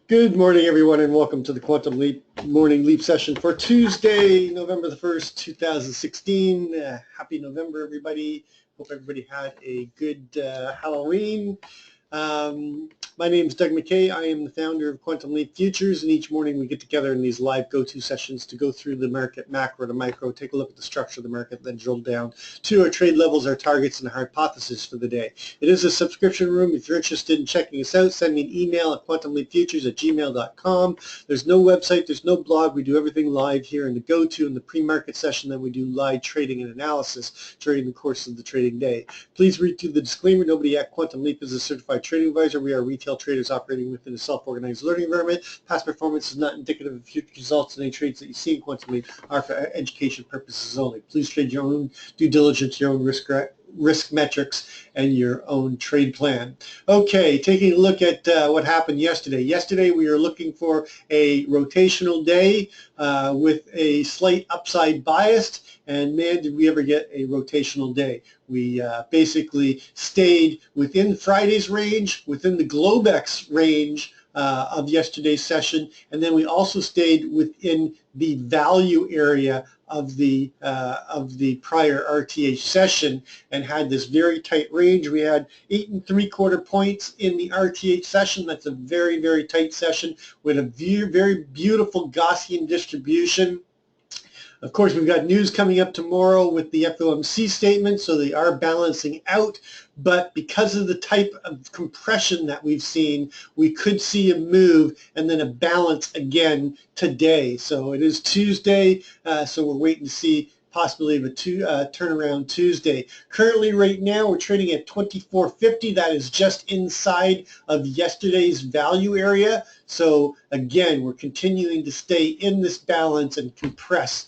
Good morning, everyone, and welcome to the Quantum Leap Morning Leap session for Tuesday, November the 1st, 2016. Happy November, everybody. Hope everybody had a good Halloween. My name is Doug McKay. I am the founder of Quantum Leap Futures, and each morning we get together in these live go-to sessions to go through the market macro to micro, take a look at the structure of the market, then drill down to our trade levels, our targets, and our hypothesis for the day. It is a subscription room. If you're interested in checking us out, send me an email at quantumleapfutures@gmail.com. There's no website. There's no blog. We do everything live here in the go-to and the pre-market session. Then we do live trading and analysis during the course of the trading day. Please read through the disclaimer. Nobody at Quantum Leap is a certified trading advisor. We are retail traders operating within a self-organized learning environment. Past performance is not indicative of future results, and any trades that you see in Quantum Leap are for education purposes only. Please trade your own due diligence, your own risk metrics, and your own trade plan. Okay, taking a look at what happened yesterday. Yesterday we were looking for a rotational day with a slight upside bias, and man, did we ever get a rotational day. We basically stayed within Friday's range, within the Globex range of yesterday's session, and then we also stayed within the value area of the prior RTH session and had this very tight range. We had 8 3/4 points in the RTH session. That's a very, very tight session with a very beautiful Gaussian distribution. Of course, we've got news coming up tomorrow with the FOMC statement, so they are balancing out. But because of the type of compression that we've seen, we could see a move and then a balance again today. So it is Tuesday, so we're waiting to see possibly a turnaround Tuesday. Currently, right now, we're trading at 24.50. That is just inside of yesterday's value area. So again, we're continuing to stay in this balance and compress.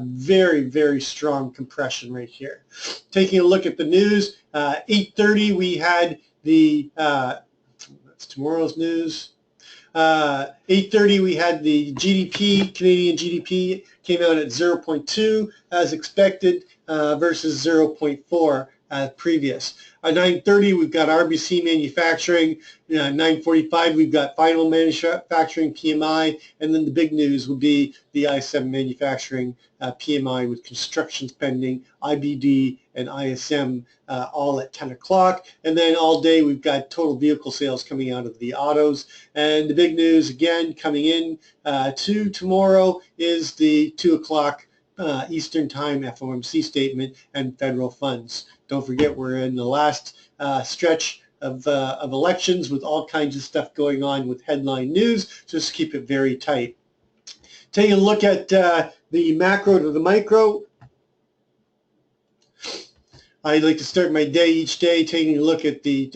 Very, very strong compression right here. Taking a look at the news, 8:30 we had the, that's tomorrow's news. 8:30 we had the GDP, Canadian GDP came out at 0.2 as expected versus 0.4 previous. At 9:30 we've got RBC manufacturing, 9:45 we've got final manufacturing PMI, and then the big news will be the I7 manufacturing PMI with construction spending, IBD, and ISM all at 10 o'clock. And then all day we've got total vehicle sales coming out of the autos. And the big news again coming in to tomorrow is the 2 o'clock Eastern Time FOMC statement and federal funds. Don't forget, we're in the last stretch of elections with all kinds of stuff going on with headline news. Just keep it very tight. Taking a look at the macro to the micro. I like to start my day each day taking a look at the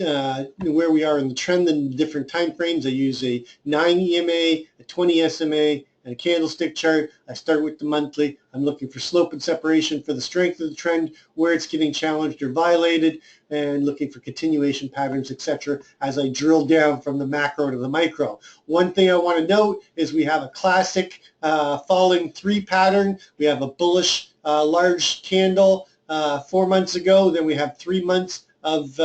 where we are in the trend in different time frames. I use a 9 EMA, a 20 SMA, and a candlestick chart. I start with the monthly. I'm looking for slope and separation for the strength of the trend, where it's getting challenged or violated, and looking for continuation patterns, etc., as I drill down from the macro to the micro. One thing I want to note is we have a classic falling 3 pattern. We have a bullish large candle 4 months ago. Then we have 3 months of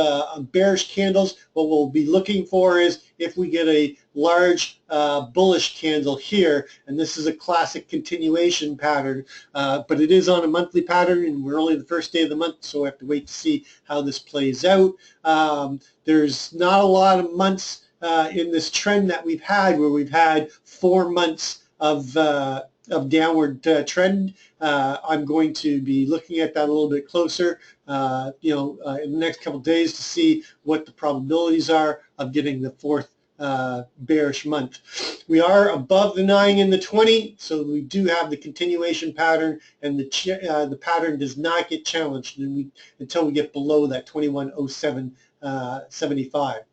bearish candles. What we'll be looking for is if we get a large bullish candle here, and this is a classic continuation pattern, but it is on a monthly pattern, and we're only the first day of the month, so we have to wait to see how this plays out. There's not a lot of months in this trend that we've had where we've had 4 months of downward trend. I'm going to be looking at that a little bit closer, in the next couple of days to see what the probabilities are of getting the 4th bearish month. We are above the 9 and the 20, so we do have the continuation pattern, and the pattern does not get challenged until we get below that 2107.75.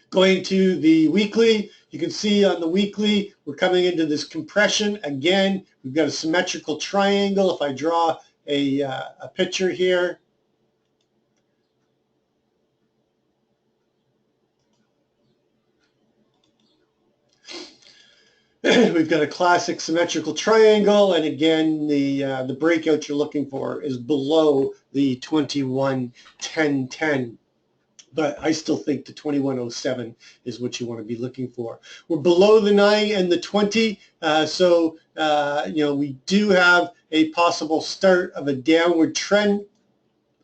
Going to the weekly, you can see on the weekly we're coming into this compression again. We've got a symmetrical triangle. If I draw a picture here, we've got a classic symmetrical triangle, and again the breakout you're looking for is below the 21.10.10. but I still think the 2107 is what you want to be looking for. We're below the 9 and the 20, so we do have a possible start of a downward trend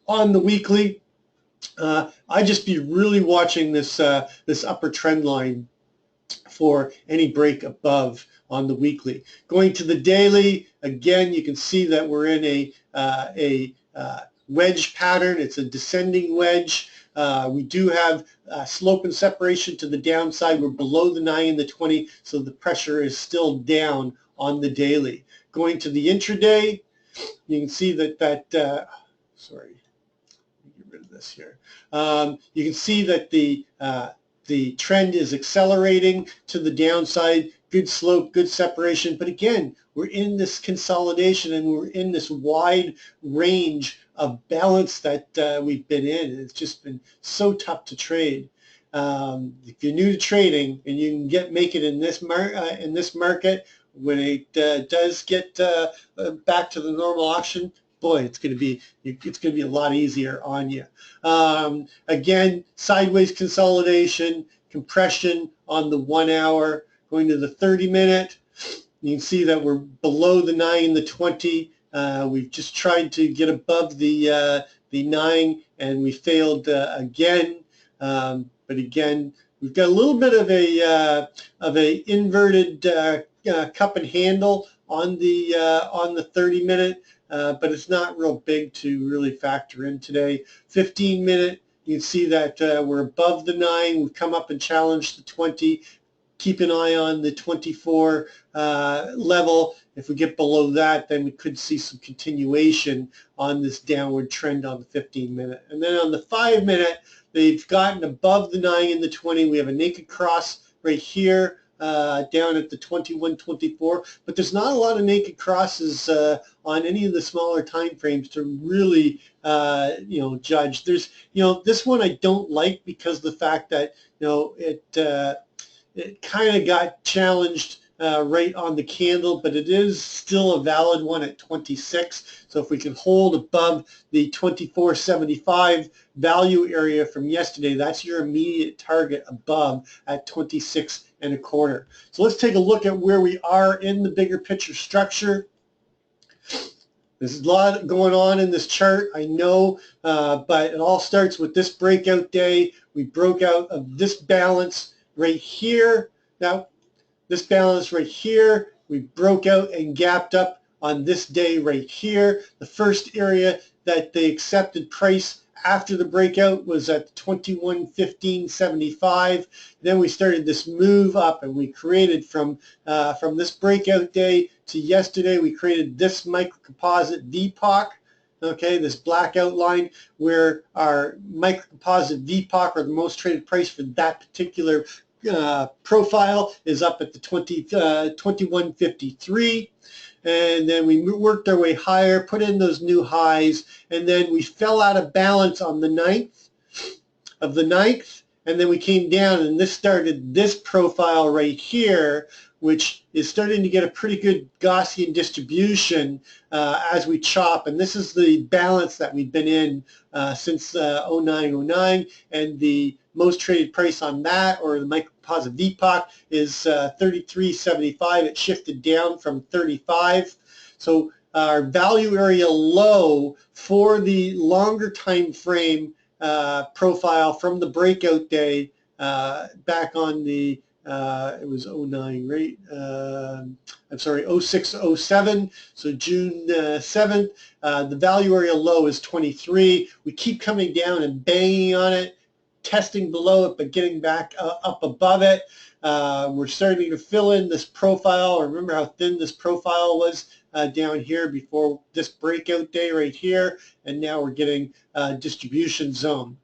on the weekly. I'd just be really watching this this upper trend line for any break above on the weekly. Going to the daily, again, you can see that we're in a wedge pattern. It's a descending wedge. We do have slope and separation to the downside. We're below the 9 and the 20, so the pressure is still down on the daily. Going to the intraday, you can see that sorry, get rid of this here. You can see that the trend is accelerating to the downside. Good slope, good separation. But again, we're in this consolidation and we're in this wide range of balance that we've been in. It's just been so tough to trade. If you're new to trading and you can make it in this market, when it does get back to the normal auction, boy, it's going to be a lot easier on you. Again, sideways consolidation, compression on the 1 hour. Going to the 30-minute, you can see that we're below the 9 and the 20. We've just tried to get above the 9, and we failed again. But again, we've got a little bit of a inverted cup and handle on the 30-minute. But it's not real big to really factor in today. 15-minute, you can see that we're above the 9. We've come up and challenged the 20. Keep an eye on the 24 level. If we get below that, then we could see some continuation on this downward trend on the 15-minute. And then on the 5-minute, they've gotten above the 9 and the 20. We have a naked cross right here. Down at the 21.24, but there's not a lot of naked crosses on any of the smaller time frames to really judge. There's this one I don't like because of the fact that it kind of got challenged right on the candle, but it is still a valid one at 26. So if we can hold above the 24.75 value area from yesterday, that's your immediate target above at 26.25. So let's take a look at where we are in the bigger picture structure. There's a lot going on in this chart, I know, but it all starts with this breakout day. We broke out of this balance right here. Now, this balance right here, we broke out and gapped up on this day right here. The first area that they accepted price after the breakout was at 21.1575. Then we started this move up, and we created from this breakout day to yesterday, we created this microcomposite VPOC. Okay, this black outline where our microcomposite VPOC, or the most traded price for that particular profile, is up at the 21.53. And then we worked our way higher, put in those new highs, and then we fell out of balance on the 9th of the 9th, and then we came down, and this started this profile right here, which is starting to get a pretty good Gaussian distribution as we chop. And this is the balance that we've been in since 09, and the most traded price on that, or the microcomposite VPOC, is 33.75. It shifted down from 35. So our value area low for the longer time frame profile from the breakout day back on the it was 09, right? I'm sorry, 06, 07, so June 7th. The value area low is 23. We keep coming down and banging on it, testing below it, but getting back up above it. We're starting to fill in this profile. Remember how thin this profile was down here before this breakout day right here, and now we're getting distribution zone.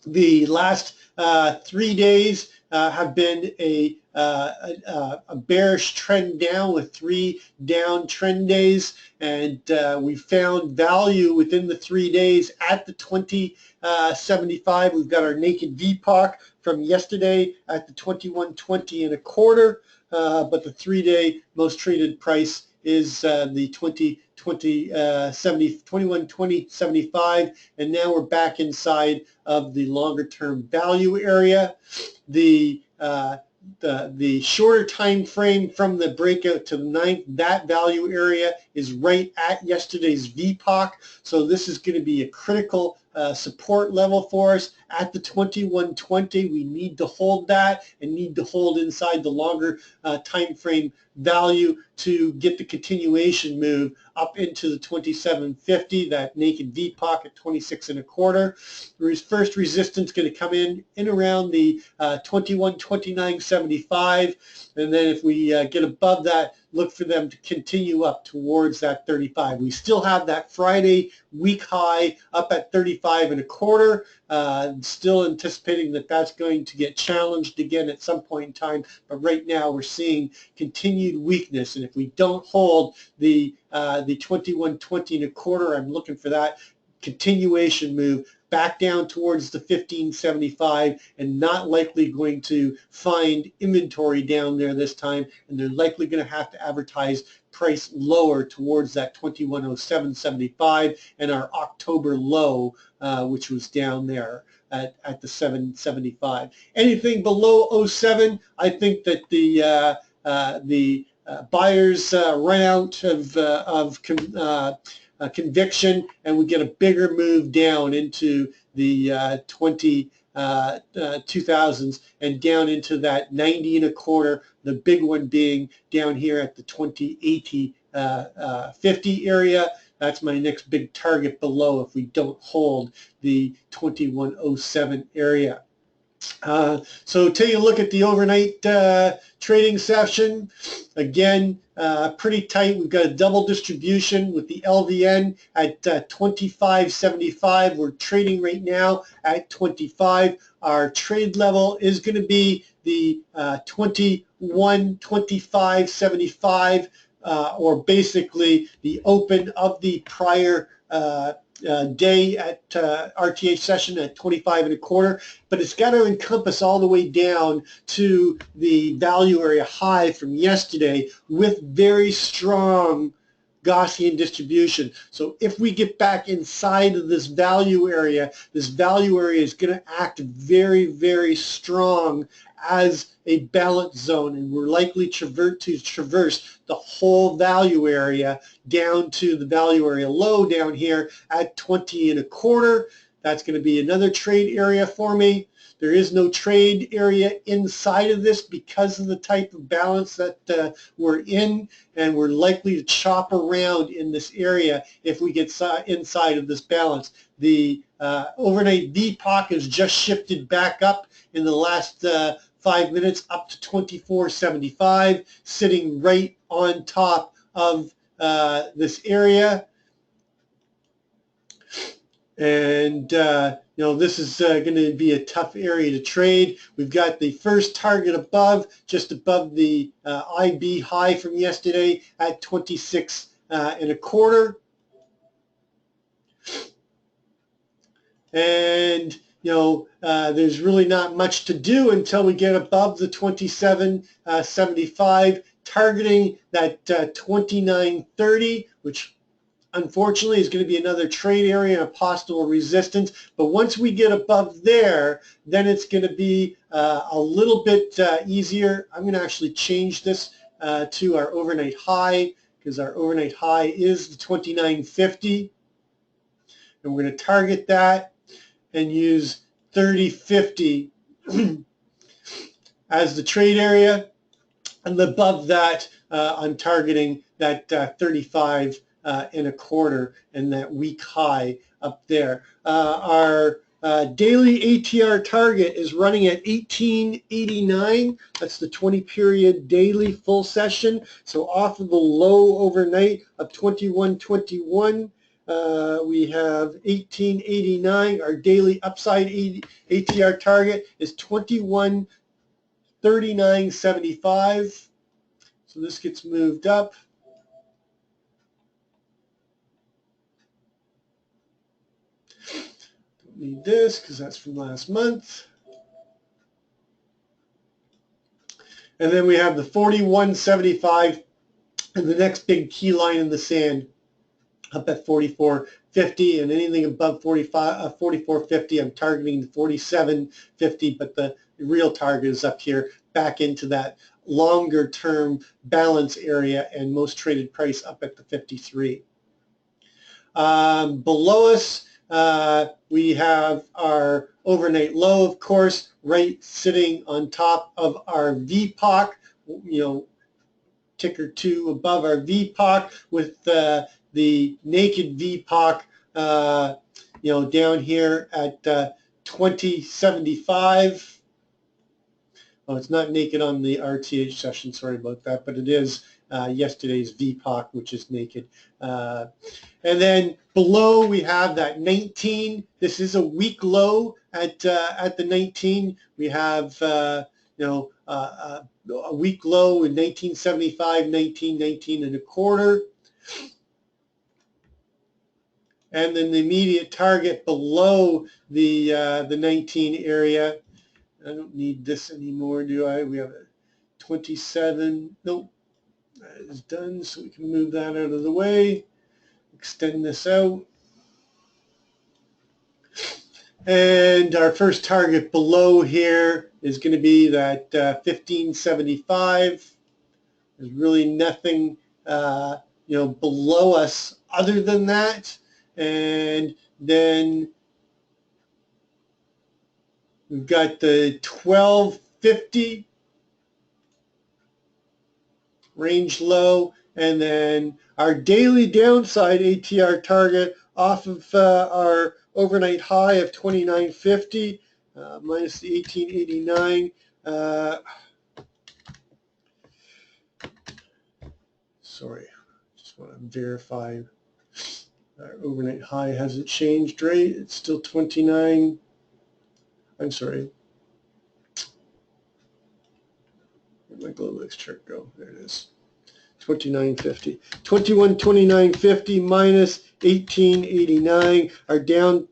The last 3 days have been a bearish trend down with 3 down trend days, and we found value within the 3 days at the 20.75. We've got our naked VPOC from yesterday at the 21.20 1/4, but the 3-day most traded price is the 21-20-75, and now we're back inside of the longer term value area. The shorter time frame from the breakout to the 9th, that value area is right at yesterday's VPOC. So this is going to be a critical support level for us at the 2120. We need to hold that and need to hold inside the longer time frame value to get the continuation move up into the 2750, that naked VPOC at 26.25. First resistance going to come in around the 2129.75, and then if we get above that, look for them to continue up towards that 35. We still have that Friday week high up at 35.25. Still anticipating that that's going to get challenged again at some point in time, but right now we're seeing continued weakness, and if we don't hold the 2120.25, I'm looking for that continuation move back down towards the 1575, and not likely going to find inventory down there this time, and they're likely going to have to advertise price lower towards that 2107.75 and our October low, which was down there at the 775. Anything below 07, I think that the buyers run out of conviction, and we get a bigger move down into the 2000s and down into that 90.25, the big one being down here at the 2080 50 area. That's my next big target below if we don't hold the 2107 area. So take a look at the overnight trading session. Again, pretty tight. We've got a double distribution with the LVN at 25.75. We're trading right now at 25. Our trade level is going to be the 21.25.75, or basically the open of the prior day at RTH session at 25.25, but it's got to encompass all the way down to the value area high from yesterday with very strong Gaussian distribution. So if we get back inside of this value area is going to act very, very strong as a balance zone, and we're likely to traverse the whole value area down to the value area low down here at 20.25. That's going to be another trade area for me. There is no trade area inside of this because of the type of balance that we're in, and we're likely to chop around in this area if we get inside of this balance. The overnight VPOC has just shifted back up in the last 5 minutes up to 24.75, sitting right on top of this area. And this is going to be a tough area to trade. We've got the first target above, just above the IB high from yesterday at 26.25. And there's really not much to do until we get above the 27.75, targeting that 29.30, which unfortunately is going to be another trade area and a possible resistance. But once we get above there, then it's going to be a little bit easier. I'm going to actually change this to our overnight high, because our overnight high is the 29.50, and we're going to target that and use 30.50 as the trade area, and above that I'm targeting that 35.25 and that week high up there. Our daily ATR target is running at 1889. That's the 20 period daily full session. So off of the low overnight of 21.21, we have 1889. Our daily upside ATR target is 2139.75. So this gets moved up. Don't need this because that's from last month. And then we have the 41.75 And the next big key line in the sand up at 44.50, and anything above 44.50, I'm targeting 47.50, but the real target is up here back into that longer term balance area, and most traded price up at the 53. Below us, we have our overnight low, of course, right sitting on top of our VPOC, ticker 2 above our VPOC, with the naked VPOC, down here at 2075. Oh, it's not naked on the RTH session, sorry about that, but it is yesterday's VPOC, which is naked. And then below we have that 19. This is a week low at the 19. We have a week low in 1975, 19 and a quarter. And then the immediate target below the 19 area. I don't need this anymore, do I? We have a 27. Nope, that is done, so we can move that out of the way. Extend this out. And our first target below here is going to be that 1575. There's really nothing below us other than that. And then we've got the 1250 range low, and then our daily downside ATR target off of our overnight high of 2950 minus the 1889. Sorry, just want to verify our overnight high hasn't changed, right? It's still 29. I'm sorry. Where'd my Globex chart go? There it is. 2950. 2129.50 minus 1889 are down.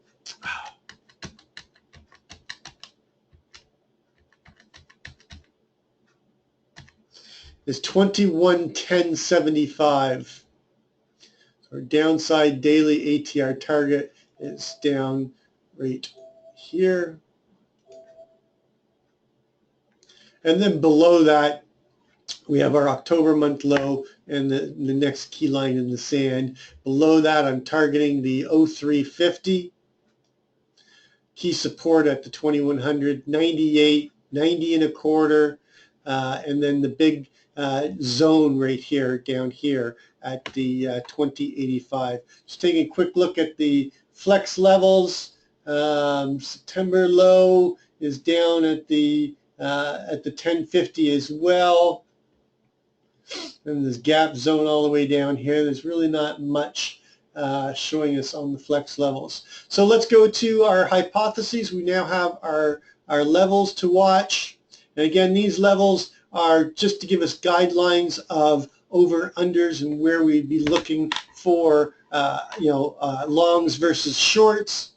Is 2110.75. So our downside daily ATR target is down right here. And then below that, we have our October month low and the next key line in the sand. Below that, I'm targeting the 0350. Key support at the 2100, 98, 90 and a quarter, and then the big zone right here, down here at the 2085. Just taking a quick look at the flex levels. September low is down at the 1050 as well. And this gap zone all the way down here. There's really not much showing us on the flex levels. So let's go to our hypotheses. We now have our levels to watch. And again, these levels are just to give us guidelines of over-unders and where we'd be looking for longs versus shorts.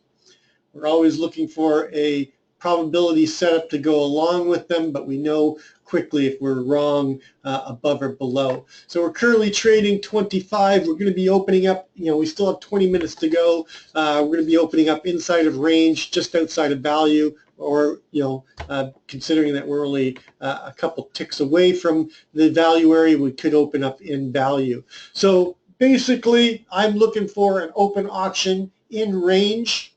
We're always looking for a probability setup to go along with them, but we know quickly if we're wrong above or below. So we're currently trading 25. We're going to be opening up, we still have 20 minutes to go. We're going to be opening up inside of range, just outside of value, or considering that we're only a couple ticks away from the value area, we could open up in value. So basically, I'm looking for an open auction in range.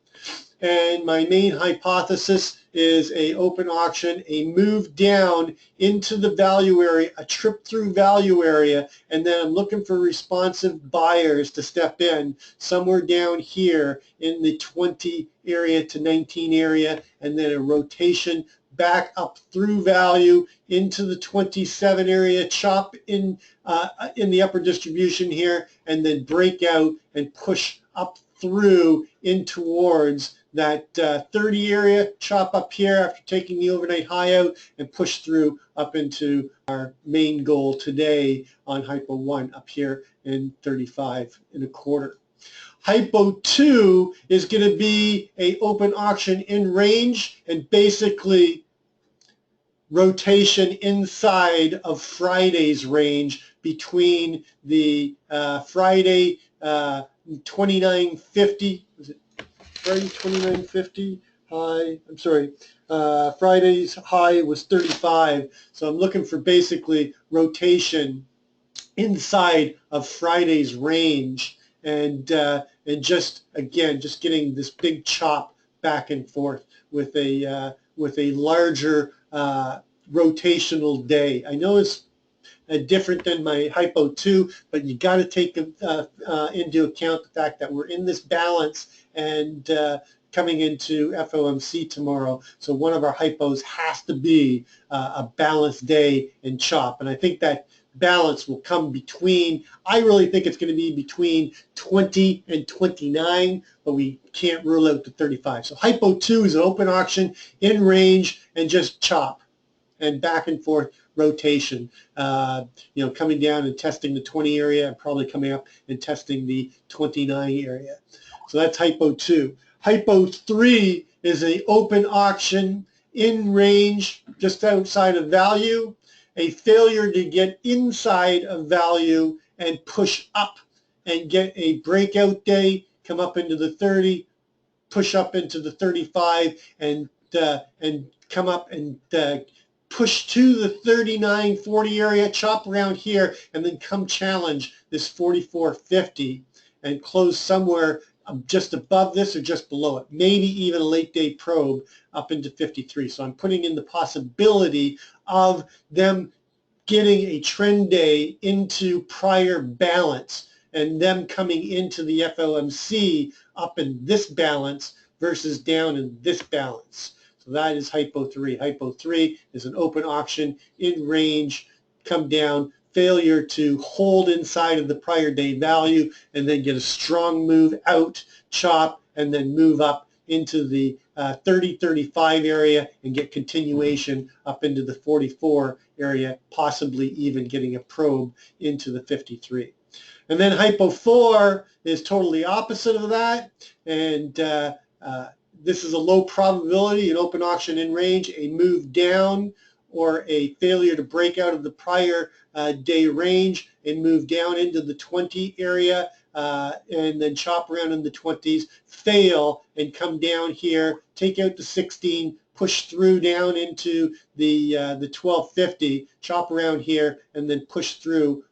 And my main hypothesis is a open auction, a move down into the value area, a trip through value area, and then I'm looking for responsive buyers to step in somewhere down here in the 20 area to 19 area, and then a rotation back up through value into the 27 area, chop in the upper distribution here, and then break out and push up through in towards that 30 area, chop up here after taking the overnight high out, and push through up into our main goal today on Hypo 1 up here in 35 and a quarter. Hypo 2 is going to be a open auction in range, and basically rotation inside of Friday's range between the Friday 2950, was it Friday 2950 high? I'm sorry, Friday's high was 35. So I'm looking for basically rotation inside of Friday's range, and just again just getting this big chop back and forth with a larger rotational day. I know it's different than my hypo 2, but you got to take into account the fact that we're in this balance and coming into FOMC tomorrow. So one of our hypos has to be a balanced day and chop. And I think that balance will come between, I really think it's going to be between 20 and 29, but we can't rule out the 35. So hypo 2 is an open auction in range and just chop and back and forth rotation, coming down and testing the 20 area and probably coming up and testing the 29 area. So that's hypo 2. Hypo 3 is an open auction in range just outside of value, a failure to get inside of value and push up and get a breakout day, come up into the 30, push up into the 35, and come up and push to the 39, 40 area, chop around here, and then come challenge this 44.50 and close somewhere just above this or just below it, maybe even a late day probe up into 53. So I'm putting in the possibility of them getting a trend day into prior balance and them coming into the FOMC up in this balance versus down in this balance. So that is hypo 3. Hypo 3 is an open auction in range, come down, failure to hold inside of the prior day value, and then get a strong move out, chop, and then move up into the 30-35 area and get continuation up into the 44 area, possibly even getting a probe into the 53. And then hypo 4 is totally opposite of that, and this is a low probability, an open auction in range, a move down or a failure to break out of the prior day range and move down into the 20 area and then chop around in the 20s, fail and come down here, take out the 16, push through down into the 1250, chop around here, and then push through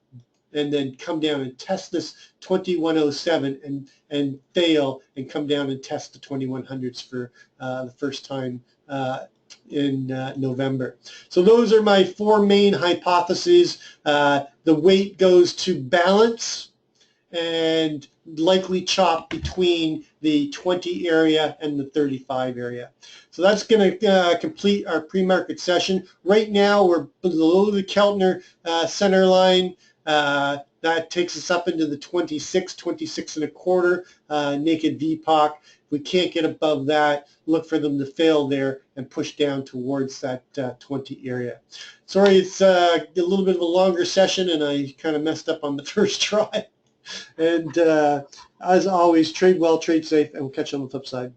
and then come down and test this 2107 and fail and come down and test the 2100s for the first time in November. So those are my 4 main hypotheses. The weight goes to balance and likely chop between the 20 area and the 35 area. So that's going to complete our pre-market session. Right now we're below the Keltner center line. That takes us up into the 26 and a quarter naked VPOC. If we can't get above that, look for them to fail there and push down towards that 20 area. Sorry, it's a little bit of a longer session and I kind of messed up on the first try. And as always, trade well, trade safe, and we'll catch you on the flip side.